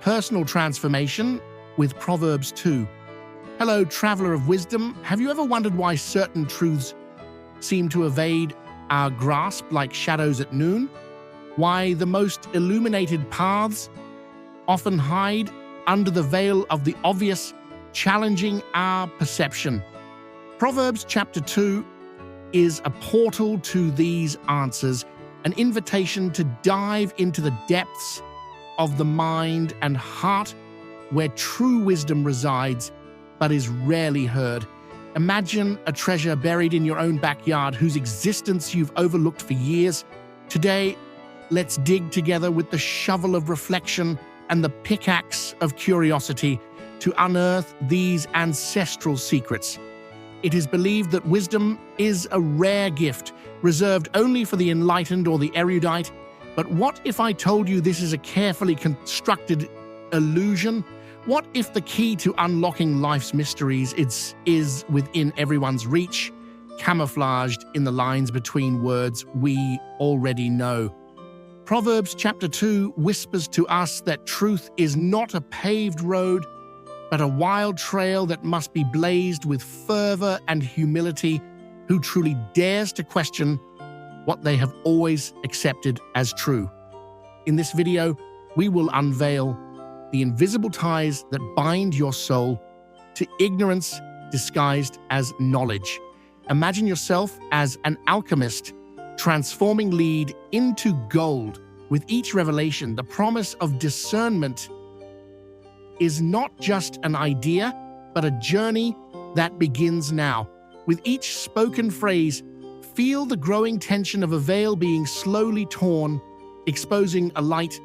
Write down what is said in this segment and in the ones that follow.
personal transformation with Proverbs 2. Hello, traveler of wisdom. Have you ever wondered why certain truths seem to evade our grasp like shadows at noon? Why the most illuminated paths often hide under the veil of the obvious, challenging our perception? Proverbs chapter 2 is a portal to these answers, an invitation to dive into the depths of the mind and heart where true wisdom resides but is rarely heard. Imagine a treasure buried in your own backyard whose existence you've overlooked for years. Today, let's dig together with the shovel of reflection and the pickaxe of curiosity to unearth these ancestral secrets. It is believed that wisdom is a rare gift, reserved only for the enlightened or the erudite. But what if I told you this is a carefully constructed illusion? What if the key to unlocking life's mysteries is within everyone's reach, camouflaged in the lines between words we already know? Proverbs chapter 2 whispers to us that truth is not a paved road, but a wild trail that must be blazed with fervor and humility. Who truly dares to question what they have always accepted as true? In this video, we will unveil the invisible ties that bind your soul to ignorance disguised as knowledge. Imagine yourself as an alchemist, transforming lead into gold. With each revelation, the promise of discernment is not just an idea, but a journey that begins now. With each spoken phrase, feel the growing tension of a veil being slowly torn, exposing a light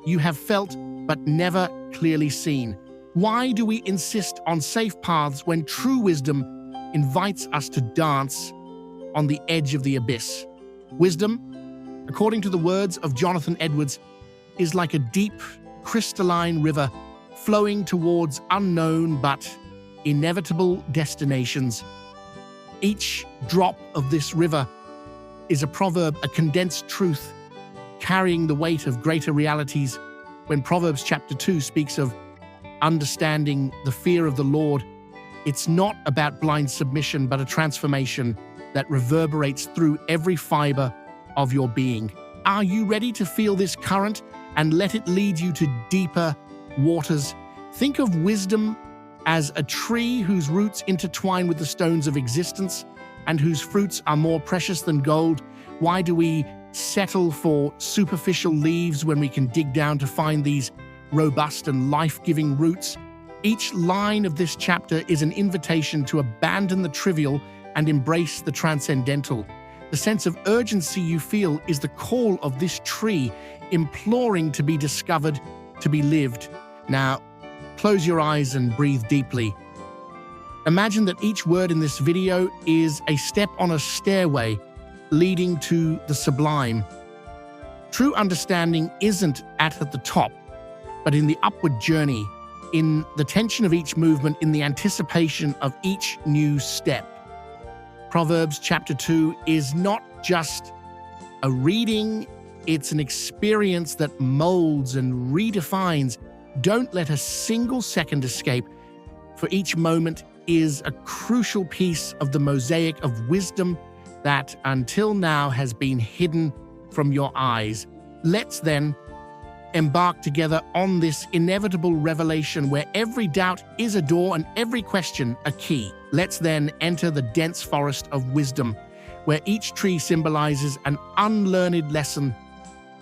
you have felt but never clearly seen. Why do we insist on safe paths when true wisdom invites us to dance on the edge of the abyss? Wisdom, according to the words of Jonathan Edwards, is like a deep, crystalline river flowing towards unknown but inevitable destinations. Each drop of this river is a proverb, a condensed truth, carrying the weight of greater realities. When Proverbs chapter 2 speaks of understanding the fear of the Lord, it's not about blind submission, but a transformation that reverberates through every fiber of your being. Are you ready to feel this current and let it lead you to deeper waters? Think of wisdom as a tree whose roots intertwine with the stones of existence and whose fruits are more precious than gold. Why do we settle for superficial leaves when we can dig down to find these robust and life-giving roots? Each line of this chapter is an invitation to abandon the trivial and embrace the transcendental. The sense of urgency you feel is the call of this tree, imploring to be discovered, to be lived. Now, close your eyes and breathe deeply. Imagine that each word in this video is a step on a stairway leading to the sublime. True understanding isn't at the top, but in the upward journey, in the tension of each movement, in the anticipation of each new step. Proverbs chapter 2 is not just a reading, it's an experience that molds and redefines. Don't let a single second escape, for each moment is a crucial piece of the mosaic of wisdom that until now has been hidden from your eyes. Let's then embark together on this inevitable revelation where every doubt is a door and every question a key. Let's then enter the dense forest of wisdom, where each tree symbolizes an unlearned lesson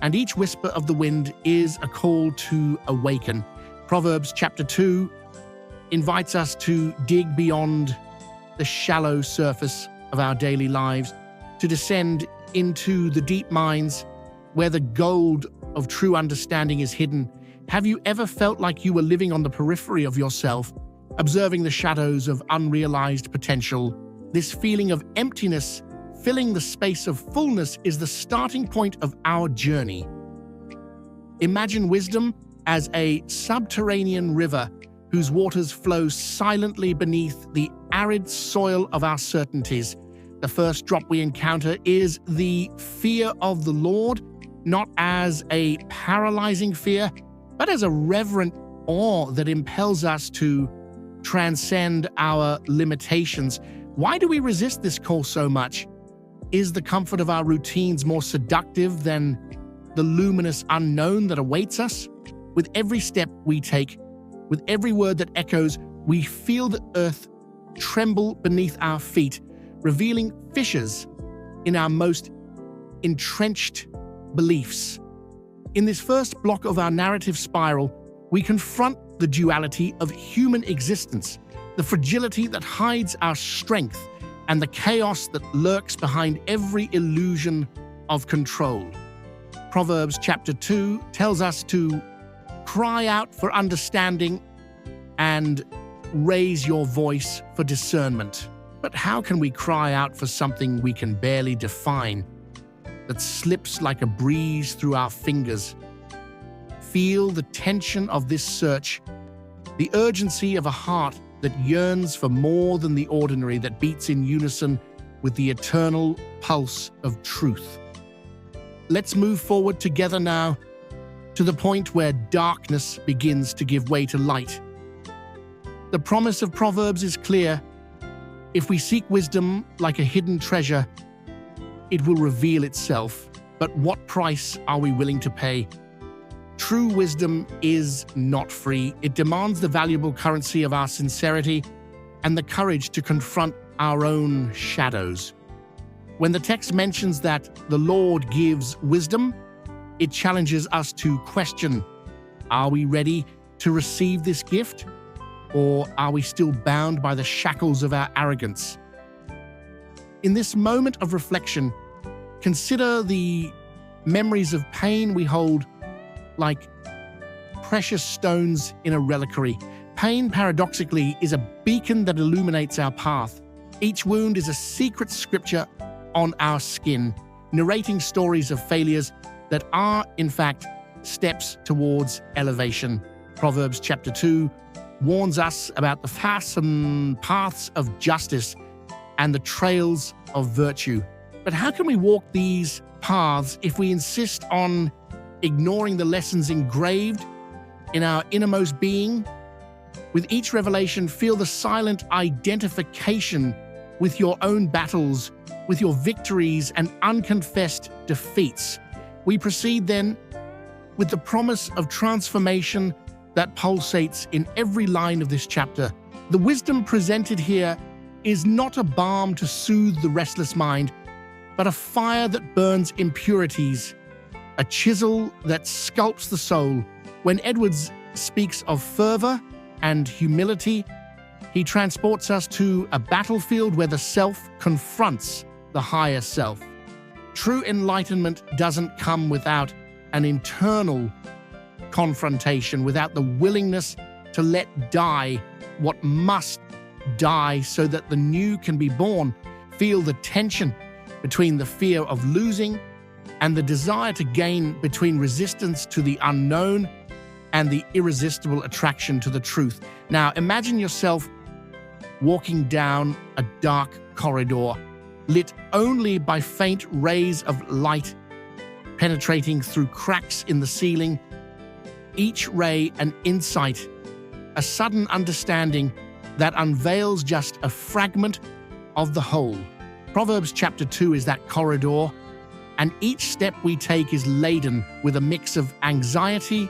and each whisper of the wind is a call to awaken. Proverbs chapter 2 invites us to dig beyond the shallow surface of our daily lives, to descend into the deep mines where the gold of true understanding is hidden. Have you ever felt like you were living on the periphery of yourself, observing the shadows of unrealized potential? This feeling of emptiness filling the space of fullness is the starting point of our journey. Imagine wisdom as a subterranean river whose waters flow silently beneath the arid soil of our certainties. The first drop we encounter is the fear of the Lord, not as a paralyzing fear, but as a reverent awe that impels us to transcend our limitations. Why do we resist this call so much? Is the comfort of our routines more seductive than the luminous unknown that awaits us? With every step we take, with every word that echoes, we feel the earth tremble beneath our feet, revealing fissures in our most entrenched beliefs. In this first block of our narrative spiral, we confront the duality of human existence, the fragility that hides our strength, and the chaos that lurks behind every illusion of control. Proverbs chapter 2 tells us to cry out for understanding and raise your voice for discernment. But how can we cry out for something we can barely define, that slips like a breeze through our fingers? Feel the tension of this search, the urgency of a heart that yearns for more than the ordinary, that beats in unison with the eternal pulse of truth. Let's move forward together now to the point where darkness begins to give way to light. The promise of Proverbs is clear. If we seek wisdom like a hidden treasure, it will reveal itself. But what price are we willing to pay? True wisdom is not free. It demands the valuable currency of our sincerity and the courage to confront our own shadows. When the text mentions that the Lord gives wisdom, it challenges us to question, are we ready to receive this gift? Or are we still bound by the shackles of our arrogance? In this moment of reflection, consider the memories of pain we hold like precious stones in a reliquary. Pain, paradoxically, is a beacon that illuminates our path. Each wound is a secret scripture on our skin, narrating stories of failures that are, in fact, steps towards elevation. Proverbs chapter 2 warns us about the fastened paths of justice and the trails of virtue. But how can we walk these paths if we insist on ignoring the lessons engraved in our innermost being? With each revelation, feel the silent identification with your own battles, with your victories and unconfessed defeats. We proceed then with the promise of transformation that pulsates in every line of this chapter. The wisdom presented here is not a balm to soothe the restless mind, but a fire that burns impurities, a chisel that sculpts the soul. When Edwards speaks of fervor and humility, he transports us to a battlefield where the self confronts the higher self. True enlightenment doesn't come without an internal confrontation, without the willingness to let die what must die so that the new can be born. Feel the tension between the fear of losing and the desire to gain, between resistance to the unknown and the irresistible attraction to the truth. Now, imagine yourself walking down a dark corridor, lit only by faint rays of light penetrating through cracks in the ceiling. Each ray an insight, a sudden understanding that unveils just a fragment of the whole. Proverbs chapter 2 is that corridor, and each step we take is laden with a mix of anxiety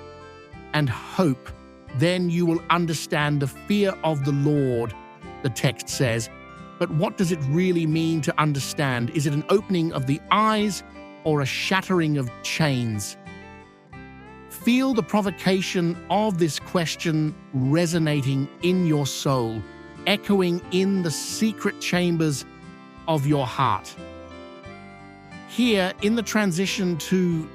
and hope. Then you will understand the fear of the Lord, the text says. But what does it really mean to understand? Is it an opening of the eyes or a shattering of chains? Feel the provocation of this question resonating in your soul, echoing in the secret chambers of your heart. Here, in the transition to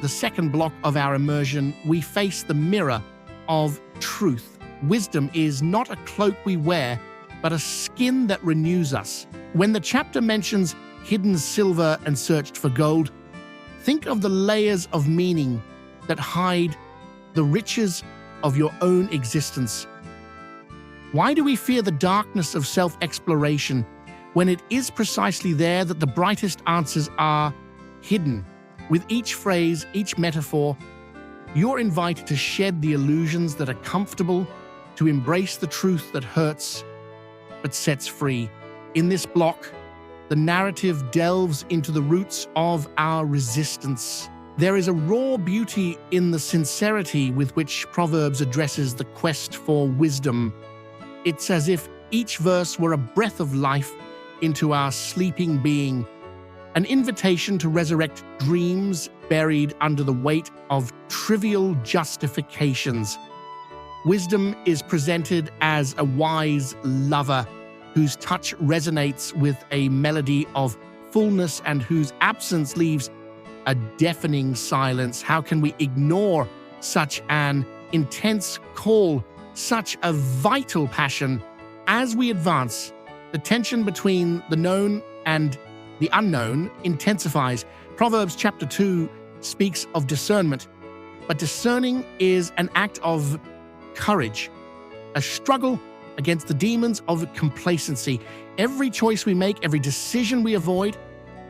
the second block of our immersion, we face the mirror of truth. Wisdom is not a cloak we wear, but a skin that renews us. When the chapter mentions hidden silver and searched for gold, think of the layers of meaning that hide the riches of your own existence. Why do we fear the darkness of self-exploration when it is precisely there that the brightest answers are hidden? With each phrase, each metaphor, You're invited to shed the illusions that are comfortable, to embrace the truth that hurts but sets free. In this block, the narrative delves into the roots of our resistance. There is a raw beauty in the sincerity with which Proverbs addresses the quest for wisdom. It's as if each verse were a breath of life into our sleeping being, an invitation to resurrect dreams buried under the weight of trivial justifications. Wisdom is presented as a wise lover whose touch resonates with a melody of fullness and whose absence leaves a deafening silence. How can we ignore such an intense call, such a vital passion? As we advance, the tension between the known and the unknown intensifies. Proverbs chapter 2 speaks of discernment, but discerning is an act of courage, a struggle against the demons of complacency. Every choice we make, every decision we avoid,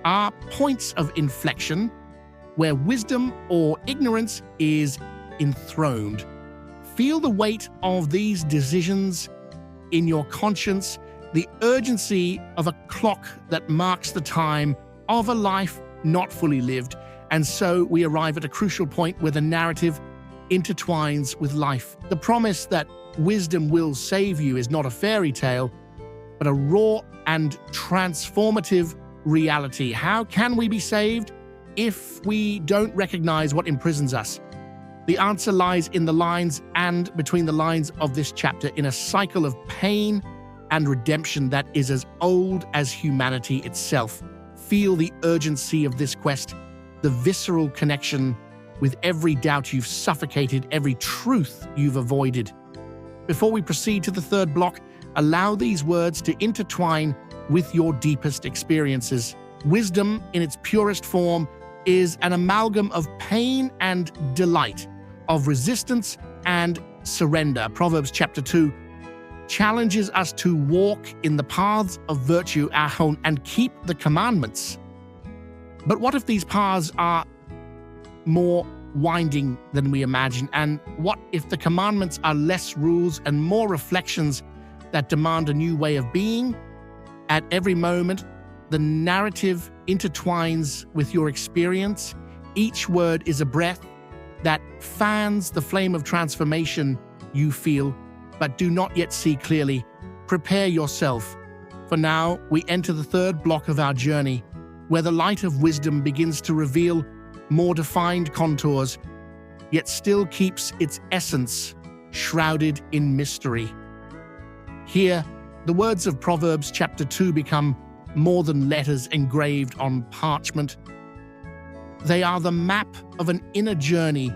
are points of inflection where wisdom or ignorance is enthroned. Feel the weight of these decisions in your conscience, the urgency of a clock that marks the time of a life not fully lived. And so we arrive at a crucial point where the narrative intertwines with life. The promise that wisdom will save you is not a fairy tale, but a raw and transformative reality. How can we be saved if we don't recognize what imprisons us? The answer lies in the lines and between the lines of this chapter, in a cycle of pain and redemption that is as old as humanity itself. Feel the urgency of this quest, the visceral connection with every doubt you've suffocated, every truth you've avoided. Before we proceed to the third block, allow these words to intertwine with your deepest experiences. Wisdom, in its purest form, is an amalgam of pain and delight, of resistance and surrender. Proverbs chapter 2 challenges us to walk in the paths of virtue, our own, and keep the commandments. But what if these paths are more winding than we imagine? And what if the commandments are less rules and more reflections that demand a new way of being? At every moment, the narrative intertwines with your experience. Each word is a breath that fans the flame of transformation you feel, but do not yet see clearly. Prepare yourself, for now we enter the third block of our journey, where the light of wisdom begins to reveal more defined contours, yet still keeps its essence shrouded in mystery. Here, the words of Proverbs chapter 2 become more than letters engraved on parchment. They are the map of an inner journey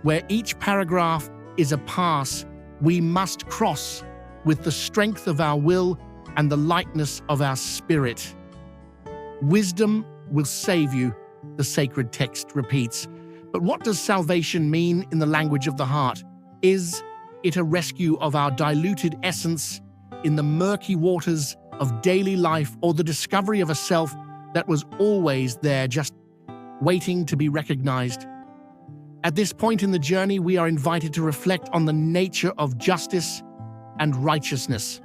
where each paragraph is a pass we must cross with the strength of our will and the lightness of our spirit. Wisdom will save you, the sacred text repeats. But what does salvation mean in the language of the heart? Is it a rescue of our diluted essence in the murky waters of daily life, or the discovery of a self that was always there, just waiting to be recognized? At this point in the journey, we are invited to reflect on the nature of justice and righteousness.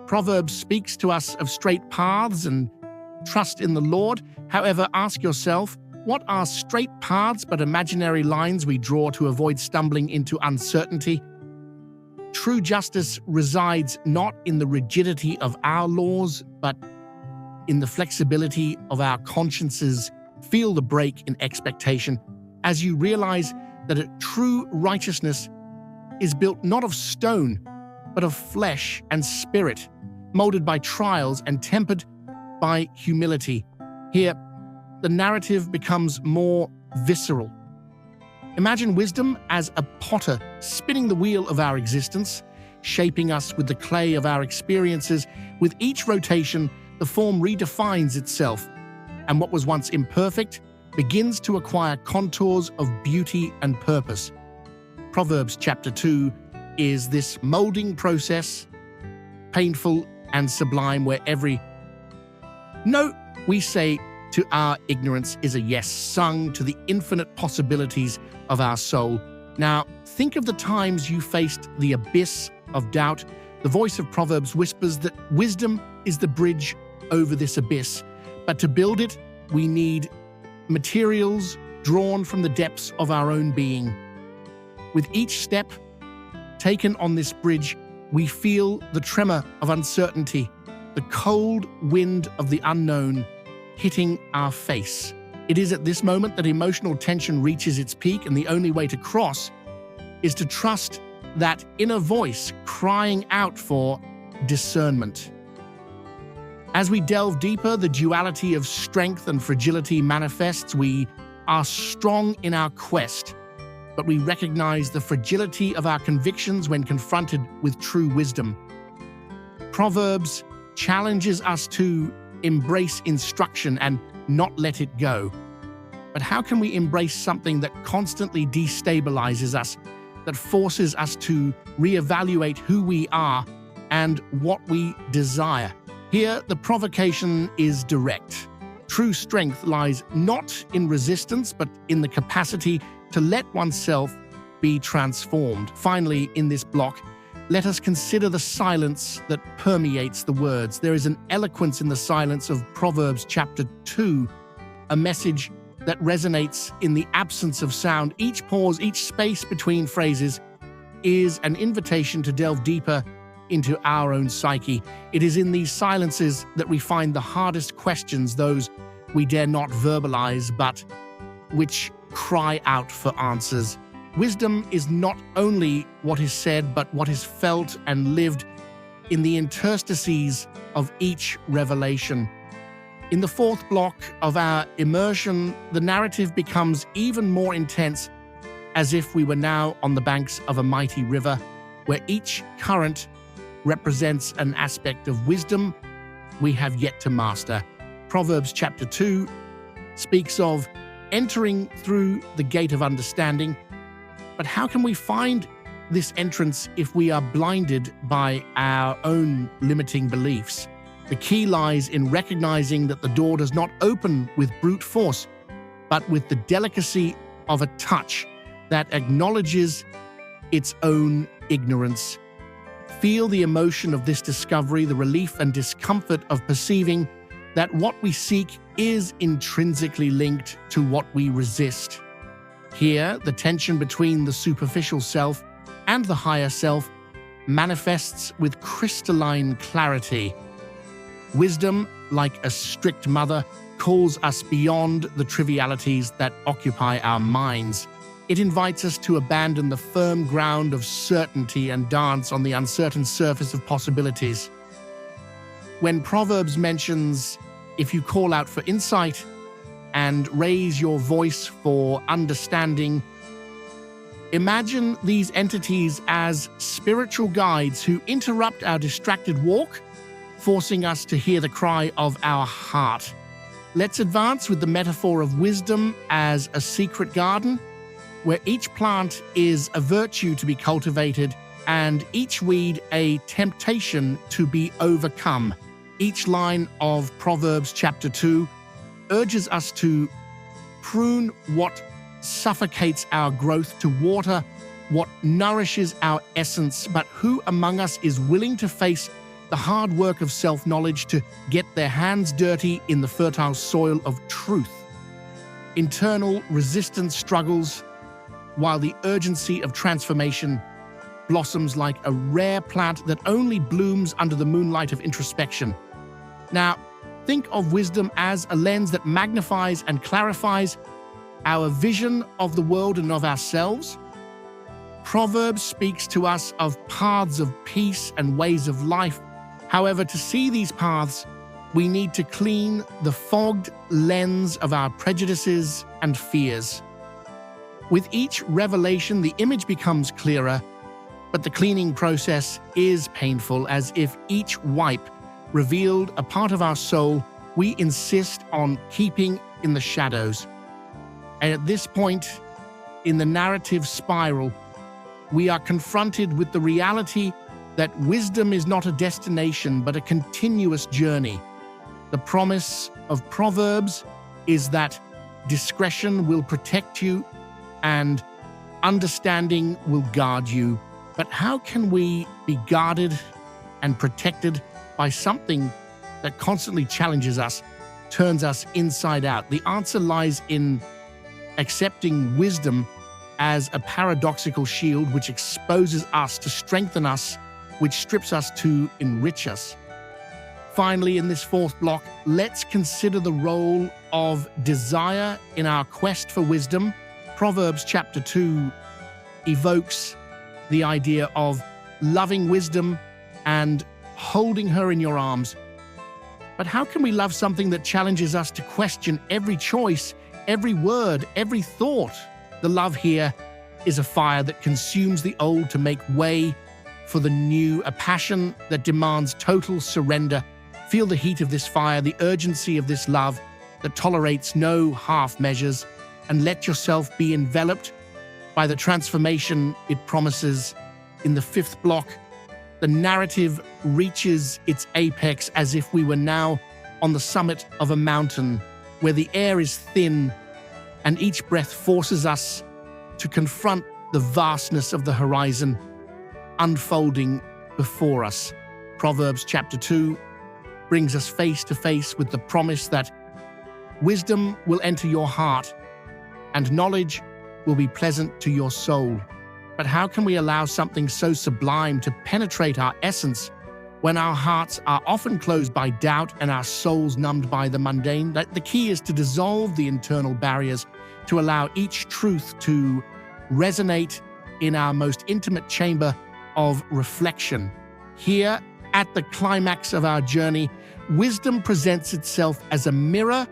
Proverbs speaks to us of straight paths and trust in the Lord. However, ask yourself, what are straight paths but imaginary lines we draw to avoid stumbling into uncertainty? True justice resides not in the rigidity of our laws, but in the flexibility of our consciences. Feel the break in expectation as you realize that a true righteousness is built not of stone, but of flesh and spirit, molded by trials and tempered by humility. Here, the narrative becomes more visceral. Imagine wisdom as a potter spinning the wheel of our existence, shaping us with the clay of our experiences. With each rotation, the form redefines itself, and what was once imperfect begins to acquire contours of beauty and purpose. Proverbs chapter 2 is this molding process, painful and sublime, where every note we say to our ignorance is a yes sung to the infinite possibilities of our soul. Now, think of the times you faced the abyss of doubt. The voice of Proverbs whispers that wisdom is the bridge over this abyss. But to build it, we need materials drawn from the depths of our own being. With each step taken on this bridge, we feel the tremor of uncertainty, the cold wind of the unknown hitting our face. It is at this moment that emotional tension reaches its peak, and the only way to cross is to trust that inner voice crying out for discernment. As we delve deeper, the duality of strength and fragility manifests. We are strong in our quest, but we recognize the fragility of our convictions when confronted with true wisdom. Proverbs challenges us to embrace instruction and not let it go. But how can we embrace something that constantly destabilizes us, that forces us to reevaluate who we are and what we desire? Here, the provocation is direct. True strength lies not in resistance, but in the capacity to let oneself be transformed. Finally, in this block, let us consider the silence that permeates the words. There is an eloquence in the silence of Proverbs chapter 2, a message that resonates in the absence of sound. Each pause, each space between phrases is an invitation to delve deeper into our own psyche. It is in these silences that we find the hardest questions, those we dare not verbalize, but which cry out for answers. Wisdom is not only what is said, but what is felt and lived in the interstices of each revelation. In the fourth block of our immersion, the narrative becomes even more intense, as if we were now on the banks of a mighty river, where each current represents an aspect of wisdom we have yet to master. Proverbs chapter 2 speaks of entering through the gate of understanding. But how can we find this entrance if we are blinded by our own limiting beliefs? The key lies in recognizing that the door does not open with brute force, but with the delicacy of a touch that acknowledges its own ignorance. Feel the emotion of this discovery, the relief and discomfort of perceiving that what we seek is intrinsically linked to what we resist. Here, the tension between the superficial self and the higher self manifests with crystalline clarity. Wisdom, like a strict mother, calls us beyond the trivialities that occupy our minds. It invites us to abandon the firm ground of certainty and dance on the uncertain surface of possibilities. When Proverbs mentions, if you call out for insight and raise your voice for understanding, imagine these entities as spiritual guides who interrupt our distracted walk, forcing us to hear the cry of our heart. Let's advance with the metaphor of wisdom as a secret garden, where each plant is a virtue to be cultivated and each weed a temptation to be overcome. Each line of Proverbs chapter 2 urges us to prune what suffocates our growth, to water what nourishes our essence. But who among us is willing to face the hard work of self-knowledge, to get their hands dirty in the fertile soil of truth? Internal resistance struggles, while the urgency of transformation blossoms like a rare plant that only blooms under the moonlight of introspection. Now, think of wisdom as a lens that magnifies and clarifies our vision of the world and of ourselves. Proverbs speaks to us of paths of peace and ways of life. However, to see these paths, we need to clean the fogged lens of our prejudices and fears. With each revelation, the image becomes clearer, but the cleaning process is painful, as if each wipe revealed a part of our soul we insist on keeping in the shadows. And at this point in the narrative spiral, we are confronted with the reality that wisdom is not a destination, but a continuous journey. The promise of Proverbs is that discretion will protect you and understanding will guard you. But how can we be guarded and protected by something that constantly challenges us, turns us inside out? The answer lies in accepting wisdom as a paradoxical shield which exposes us to strengthen us, which strips us to enrich us. Finally, in this fourth block, let's consider the role of desire in our quest for wisdom. Proverbs chapter 2 evokes the idea of loving wisdom and holding her in your arms. But how can we love something that challenges us to question every choice, every word, every thought? The love here is a fire that consumes the old to make way for the new, a passion that demands total surrender. Feel the heat of this fire, the urgency of this love that tolerates no half measures, and let yourself be enveloped by the transformation it promises. In the fifth block, the narrative reaches its apex as if we were now on the summit of a mountain where the air is thin and each breath forces us to confront the vastness of the horizon unfolding before us. Proverbs chapter 2 brings us face to face with the promise that wisdom will enter your heart and knowledge will be pleasant to your soul. But how can we allow something so sublime to penetrate our essence when our hearts are often closed by doubt and our souls numbed by the mundane? The key is to dissolve the internal barriers, to allow each truth to resonate in our most intimate chamber of reflection. Here, at the climax of our journey, wisdom presents itself as a mirror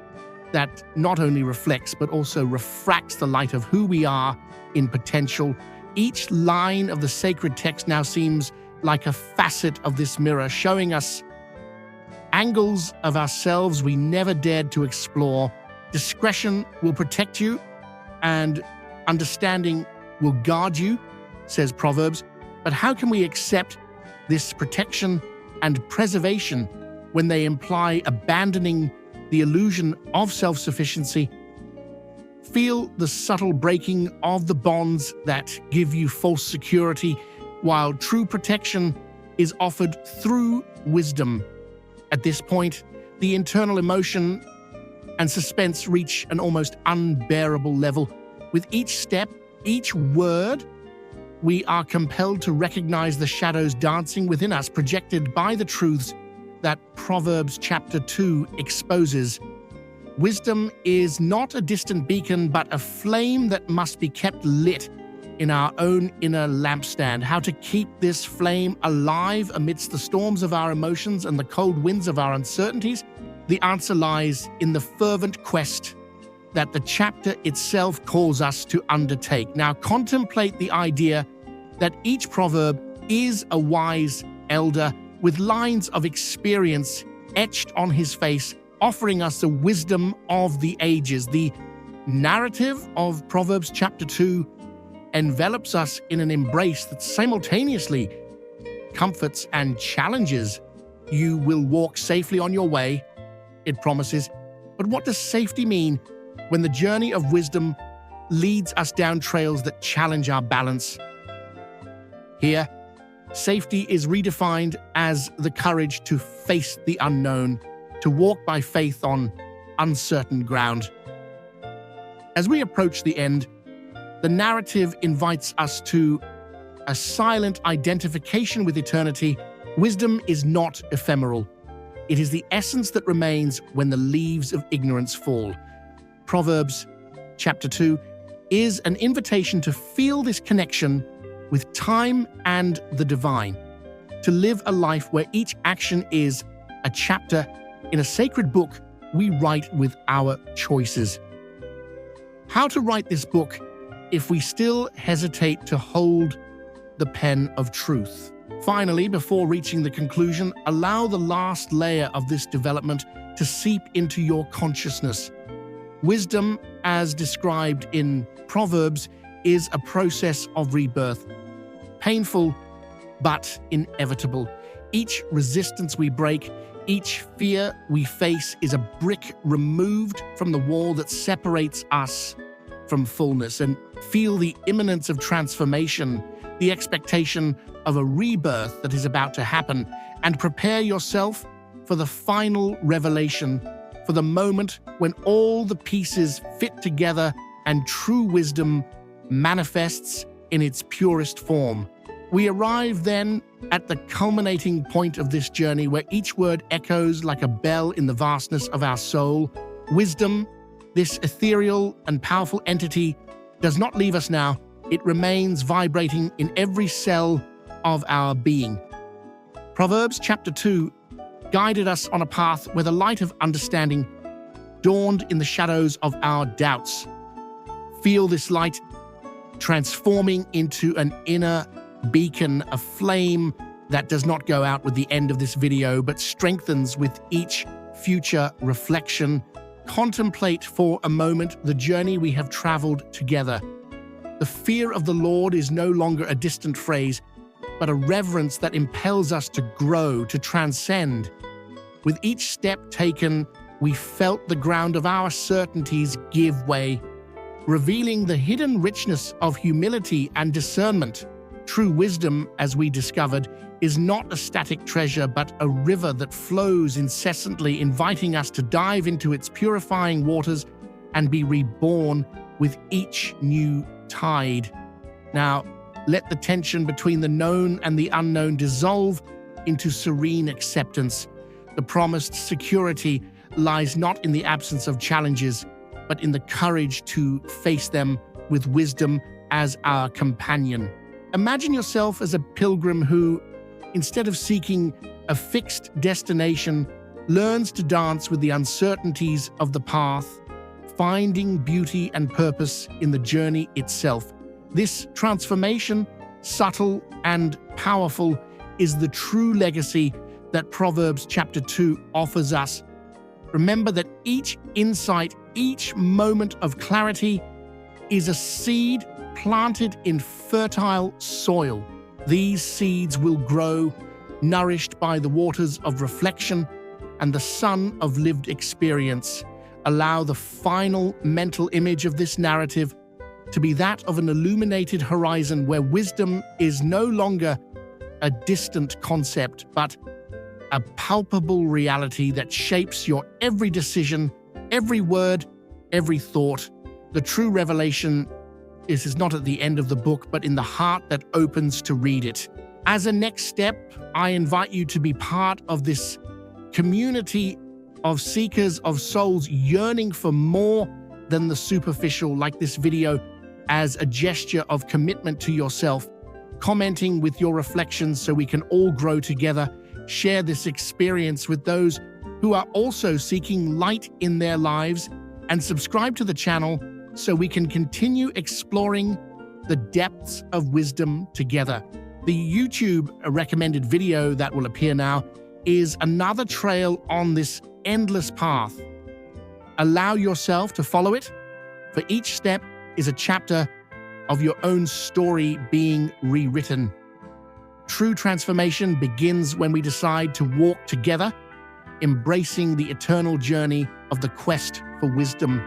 that not only reflects but also refracts the light of who we are in potential. Each line of the sacred text now seems like a facet of this mirror, showing us angles of ourselves we never dared to explore. Discretion will protect you and understanding will guard you, says Proverbs. But how can we accept this protection and preservation when they imply abandoning the illusion of self-sufficiency? Feel the subtle breaking of the bonds that give you false security, while true protection is offered through wisdom. At this point, the internal emotion and suspense reach an almost unbearable level. With each step, each word, we are compelled to recognize the shadows dancing within us, projected by the truths that Proverbs chapter 2 exposes. Wisdom is not a distant beacon, but a flame that must be kept lit in our own inner lampstand. How to keep this flame alive amidst the storms of our emotions and the cold winds of our uncertainties? The answer lies in the fervent quest that the chapter itself calls us to undertake. Now, contemplate the idea that each proverb is a wise elder with lines of experience etched on his face, offering us the wisdom of the ages. The narrative of Proverbs chapter 2 envelops us in an embrace that simultaneously comforts and challenges. You will walk safely on your way, it promises. But what does safety mean when the journey of wisdom leads us down trails that challenge our balance? Here, safety is redefined as the courage to face the unknown, to walk by faith on uncertain ground. As we approach the end, the narrative invites us to a silent identification with eternity. Wisdom is not ephemeral. It is the essence that remains when the leaves of ignorance fall. Proverbs chapter 2 is an invitation to feel this connection with time and the divine, to live a life where each action is a chapter in a sacred book we write with our choices. How to write this book if we still hesitate to hold the pen of truth? Finally, before reaching the conclusion, allow the last layer of this development to seep into your consciousness. Wisdom, as described in Proverbs, is a process of rebirth, painful but inevitable. Each resistance we break, Each fear we face is a brick removed from the wall that separates us from fullness. And feel the imminence of transformation, the expectation of a rebirth that is about to happen, and prepare yourself for the final revelation, for the moment when all the pieces fit together and true wisdom manifests in its purest form. We arrive then at the culminating point of this journey where each word echoes like a bell in the vastness of our soul. Wisdom, this ethereal and powerful entity, does not leave us now. It remains vibrating in every cell of our being. Proverbs chapter 2 guided us on a path where the light of understanding dawned in the shadows of our doubts. Feel this light transforming into an inner beacon, a flame that does not go out with the end of this video, but strengthens with each future reflection. Contemplate for a moment the journey we have traveled together. The fear of the Lord is no longer a distant phrase, but a reverence that impels us to grow, to transcend. With each step taken, we felt the ground of our certainties give way, revealing the hidden richness of humility and discernment. True wisdom, as we discovered, is not a static treasure, but a river that flows incessantly, inviting us to dive into its purifying waters and be reborn with each new tide. Now, let the tension between the known and the unknown dissolve into serene acceptance. The promised security lies not in the absence of challenges, but in the courage to face them with wisdom as our companion. Imagine yourself as a pilgrim who, instead of seeking a fixed destination, learns to dance with the uncertainties of the path, finding beauty and purpose in the journey itself. This transformation, subtle and powerful, is the true legacy that Proverbs chapter 2 offers us. Remember that each insight, each moment of clarity is a seed planted in fertile soil. These seeds will grow, nourished by the waters of reflection and the sun of lived experience. Allow the final mental image of this narrative to be that of an illuminated horizon where wisdom is no longer a distant concept, but a palpable reality that shapes your every decision, every word, every thought. The true revelation is not at the end of the book, but in the heart that opens to read it. As a next step, I invite you to be part of this community of seekers of souls yearning for more than the superficial, like this video, as a gesture of commitment to yourself, commenting with your reflections so we can all grow together. Share this experience with those who are also seeking light in their lives, and subscribe to the channel so we can continue exploring the depths of wisdom together. The YouTube recommended video that will appear now is another trail on this endless path. Allow yourself to follow it, for each step is a chapter of your own story being rewritten. True transformation begins when we decide to walk together, embracing the eternal journey of the quest for wisdom.